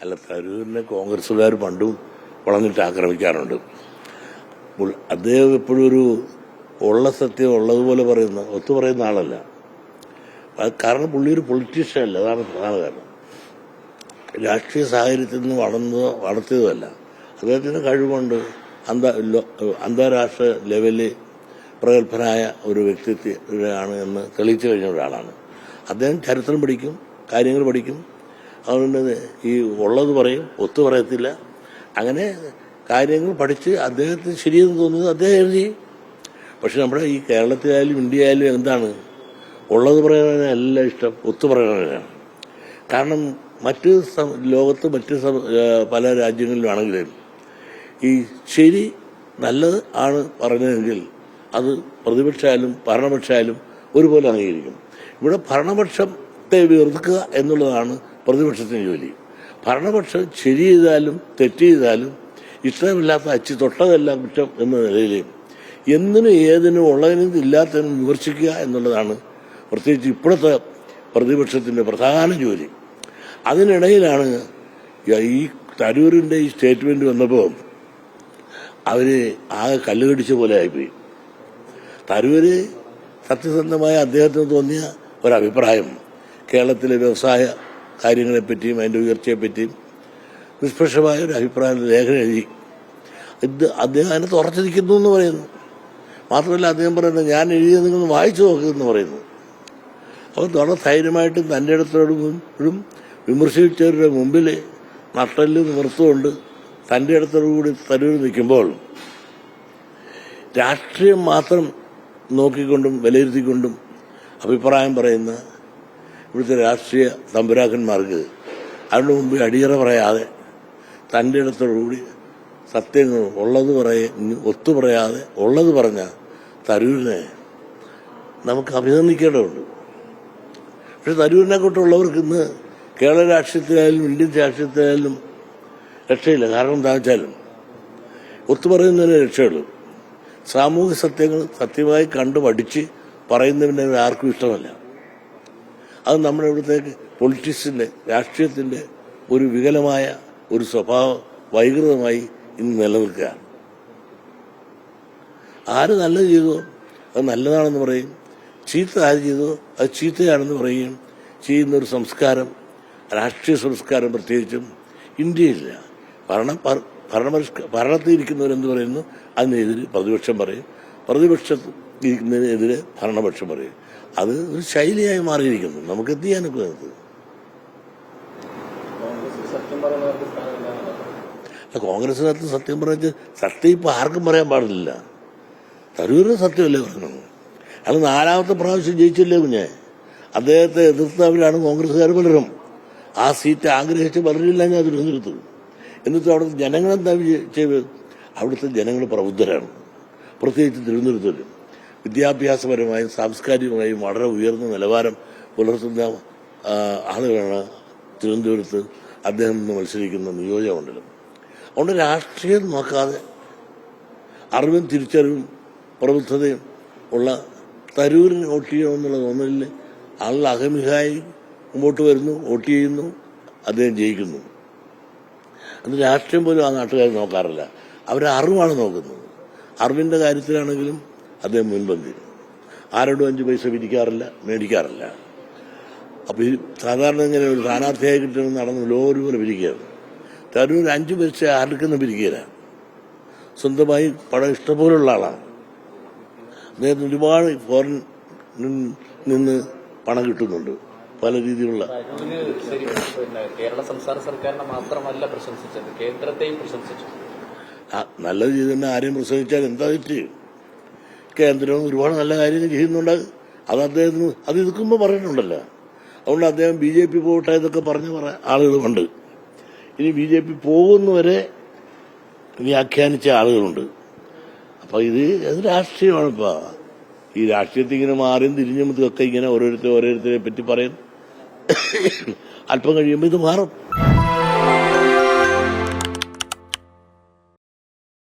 അല്ല, തരൂരിനെ കോൺഗ്രസ്സുകാർ പണ്ടും വളഞ്ഞിട്ട് ആക്രമിക്കാറുണ്ട്. അദ്ദേഹം എപ്പോഴും ഒരു ഉള്ള സത്യം ഉള്ളതുപോലെ പറയുന്ന ഒത്തുപറയുന്ന ആളല്ല. കാരണം പുള്ളി ഒരു പൊളിറ്റീഷ്യൻ അല്ല, അതാണ് പ്രധാന കാരണം. രാഷ്ട്രീയ സാഹചര്യത്തിൽ നിന്ന് വളർത്തിയതല്ല. അദ്ദേഹത്തിൻ്റെ കഴിവുകൊണ്ട് അന്താരാഷ്ട്ര ലെവലിൽ പ്രഗത്ഭനായ ഒരു വ്യക്തിത്വമാണ് എന്ന് തെളിയിച്ചു കഴിഞ്ഞ ഒരാളാണ് അദ്ദേഹം. ചരിത്രം പഠിക്കും, കാര്യങ്ങൾ പഠിക്കും, അതുകൊണ്ട് ഈ ഉള്ളത് പറയും, ഒത്തു പറയത്തില്ല. അങ്ങനെ കാര്യങ്ങൾ പഠിച്ച് അദ്ദേഹത്തിന് ശരിയെന്ന് തോന്നുന്നത് അദ്ദേഹം എഴുതി. പക്ഷെ നമ്മുടെ ഈ കേരളത്തിലായാലും ഇന്ത്യയായാലും എന്താണ്, ഉള്ളത് പറയാനല്ല ഇഷ്ടം, ഒത്തു പറയാനാണ്. കാരണം ലോകത്ത് മറ്റ് പല രാജ്യങ്ങളിലാണെങ്കിലും ഈ ശരി നല്ലത് ആണ് പറഞ്ഞതെങ്കിൽ അത് പ്രതിപക്ഷമായാലും ഭരണപക്ഷമായാലും ഒരുപോലെ അംഗീകരിക്കും. ഇവിടെ ഭരണപക്ഷത്തെ വെറുക്കുക എന്നുള്ളതാണ് പ്രതിപക്ഷത്തിന് ജോലി. ഭരണപക്ഷം ശരി ചെയ്താലും തെറ്റ് ചെയ്താലും ഇഷ്ടമില്ലാത്ത അച്ചി തൊട്ടതെല്ലാം കുറ്റം എന്ന നിലയിൽ എന്തിനും ഏതിനും ഉള്ളതിനും ഇല്ലാത്തതിനും വിമർശിക്കുക എന്നുള്ളതാണ് പ്രത്യേകിച്ച് ഇപ്പോഴത്തെ പ്രതിപക്ഷത്തിൻ്റെ പ്രധാന ജോലി. അതിനിടയിലാണ് ഈ തരൂരിൻ്റെ ഈ സ്റ്റേറ്റ്മെന്റ് വന്നപ്പോൾ അവര് ആകെ കല്ലുകടിച്ച പോലെ ആയിപ്പോയി. തരൂര് സത്യസന്ധമായ അദ്ദേഹത്തിന് തോന്നിയ ഒരഭിപ്രായം കേരളത്തിലെ വ്യവസായ കാര്യങ്ങളെപ്പറ്റിയും അതിൻ്റെ ഉയർച്ചയെപ്പറ്റിയും നിഷ്പക്ഷമായ ഒരു അഭിപ്രായം ലേഖനം എഴുതി. അദ്ദേഹം അതിനകത്ത് ഉറച്ചു നിൽക്കുന്നു എന്ന് പറയുന്നു. മാത്രമല്ല അദ്ദേഹം പറയുന്നത് ഞാൻ എഴുതിയത് നിങ്ങൾ വായിച്ചു നോക്കുമെന്ന് പറയുന്നു. അപ്പോൾ വളരെ ധൈര്യമായിട്ടും തൻ്റെ അടുത്തോടും വിമർശിച്ചവരുടെ മുമ്പിൽ നട്ടല് നിവർത്തുകൊണ്ട് തൻ്റെ അടുത്തോടുകൂടി തരൂർ നിൽക്കുമ്പോൾ രാഷ്ട്രീയം മാത്രം നോക്കിക്കൊണ്ടും വിലയിരുത്തിക്കൊണ്ടും അഭിപ്രായം പറയുന്ന ഇവിടുത്തെ രാഷ്ട്രീയ തമ്പുരാക്കന്മാർക്ക് അതിന് മുമ്പ് അടിയറ പറയാതെ തൻ്റെ അടുത്തോടുകൂടി സത്യങ്ങൾ ഉള്ളത് ഒത്തു പറയാതെ ഉള്ളത് പറഞ്ഞ തരൂരിനെ നമുക്ക് അഭിനന്ദിക്കേണ്ടതുണ്ട്. പക്ഷെ തരൂരിനെ കൊണ്ടുള്ളവർക്ക് ഇന്ന് കേരള രാഷ്ട്രീയത്തിലായാലും ഇന്ത്യൻ രാഷ്ട്രീയത്തിലായാലും രക്ഷയില്ല. കാരണം എന്താ വെച്ചാലും ഒത്തുപറയുന്നതിന് രക്ഷയുള്ളൂ. സാമൂഹിക സത്യങ്ങൾ സത്യമായി കണ്ടു പഠിച്ച് പറയുന്നതിന് ആർക്കും ഇഷ്ടമല്ല. അത് നമ്മുടെ ഇവിടുത്തെ പൊളിറ്റിക്സിന്റെ രാഷ്ട്രീയത്തിന്റെ ഒരു വികലമായ ഒരു സ്വഭാവ വൈകൃതമായി ഇന്ന് നിലനിൽക്കുകയാണ്. ആര് നല്ലത് ചെയ്തോ അത് നല്ലതാണെന്ന് പറയും, ചീത്ത ആര് ചെയ്തോ അത് ചീത്തയാണെന്ന് പറയുകയും ചെയ്യുന്നൊരു സംസ്കാരം, രാഷ്ട്രീയ സംസ്കാരം പ്രത്യേകിച്ചും ഇന്ത്യയിലില്ല. ഭരണത്തിൽ ഇരിക്കുന്നവരെന്ത് പറയുന്നു അതിനെതിരെ പ്രതിപക്ഷം പറയും, പ്രതിപക്ഷത്ത് ഇരിക്കുന്നതിനെതിരെ ഭരണപക്ഷം പറയും. അത് ഒരു ശൈലിയായി മാറിയിരിക്കുന്നു. നമുക്ക് എന്ത് ചെയ്യാനൊക്കെ കോൺഗ്രസിനകത്ത് സത്യം പറഞ്ഞ് സത്യം ഇപ്പൊ ആർക്കും പറയാൻ പാടില്ല. തരൂരിന് സത്യമല്ലേ പറഞ്ഞു. അയാൾ 4ാമത്തെ പ്രാവശ്യം ജയിച്ചില്ലേ കുഞ്ഞെ. അദ്ദേഹത്തെ എതിർത്തവരാണ് കോൺഗ്രസ്സുകാർ പലരും. ആ സീറ്റ് ആഗ്രഹിച്ച് പലരില്ല ഞാൻ തിരുവനന്തപുരത്ത്. എന്നിട്ട് അവിടുത്തെ ജനങ്ങളെന്താ ചെയ്തത്? അവിടുത്തെ ജനങ്ങൾ പ്രബുദ്ധരാണ്. പ്രത്യേകിച്ച് തിരുവനന്തപുരത്ത് വിദ്യാഭ്യാസപരമായും സാംസ്കാരികമായും വളരെ ഉയർന്ന നിലവാരം പുലർത്തുന്ന ആളുകളാണ് തിരുവനന്തപുരത്ത് അദ്ദേഹം ഇന്ന് മത്സരിക്കുന്ന നിയോജകമണ്ഡലം. അതുകൊണ്ട് രാഷ്ട്രീയം നോക്കാതെ അറിവും തിരിച്ചറിവും പ്രബുദ്ധതയും ഉള്ള തരൂരിന് വോട്ട് ചെയ്യണമെന്നുള്ള തോന്നലിൽ ആളുകൾ അഹമികായി മുമ്പോട്ട് വരുന്നു, വോട്ട് ചെയ്യുന്നു, അദ്ദേഹം ജയിക്കുന്നു. അത് രാഷ്ട്രീയം പോലും ആ നാട്ടുകാർ നോക്കാറില്ല. അവരെ അറിവാണ് നോക്കുന്നത്. അറിവിന്റെ കാര്യത്തിലാണെങ്കിലും അദ്ദേഹം മുൻപന്തി. ആരോടും 5 പൈസ പിരിക്കാറില്ല, മേടിക്കാറില്ല. അപ്പൊ ഈ സാധാരണ ഇങ്ങനെ ഒരു സ്ഥാനാർത്ഥിയായി കിട്ടുന്ന നടന്ന് ലോറി പോലെ പിരിക്കുകയാണ്. തരൂർ 5 പൈസ ആർക്കുന്ന പിരിക്കുകയില്ല. സ്വന്തമായി പണം ഇഷ്ടംപോലുള്ള ആളാണ്. അദ്ദേഹത്തിന് ഒരുപാട് ഫോറിൻ നിന്ന് പണം കിട്ടുന്നുണ്ട് പല രീതിയിലുള്ള. കേരള സംസ്ഥാന സർക്കാരിനെ മാത്രമല്ല പ്രശംസിച്ചത്, കേന്ദ്രത്തെയും പ്രശംസിച്ചു. നല്ലത് ചെയ്തന്നെ ആരെയും പ്രസംഗിച്ചാൽ എന്താ തെറ്റ്? കേന്ദ്രം ഒരുപാട് നല്ല കാര്യങ്ങൾ ചെയ്യുന്നുണ്ട്. അത് അദ്ദേഹത്തിന് അത് ഇതുക്കുമ്പോൾ പറഞ്ഞിട്ടുണ്ടല്ലോ. അതുകൊണ്ട് അദ്ദേഹം BJP പോകട്ടെ എന്നൊക്കെ പറഞ്ഞ ആളുകളുമുണ്ട്. ഇനി BJP പോകുന്നവരെ വ്യാഖ്യാനിച്ച ആളുകളുണ്ട്. അപ്പൊ ഇത് രാഷ്ട്രീയമാണ്. ഇപ്പൊ ഈ രാഷ്ട്രീയത്തിൽ ഇങ്ങനെ മാറിയും തിരിഞ്ഞും ഇതൊക്കെ ഇങ്ങനെ ഓരോരുത്തരെ പറ്റി പറയും. അല്പം കഴിയുമ്പോൾ ഇത് മാറും.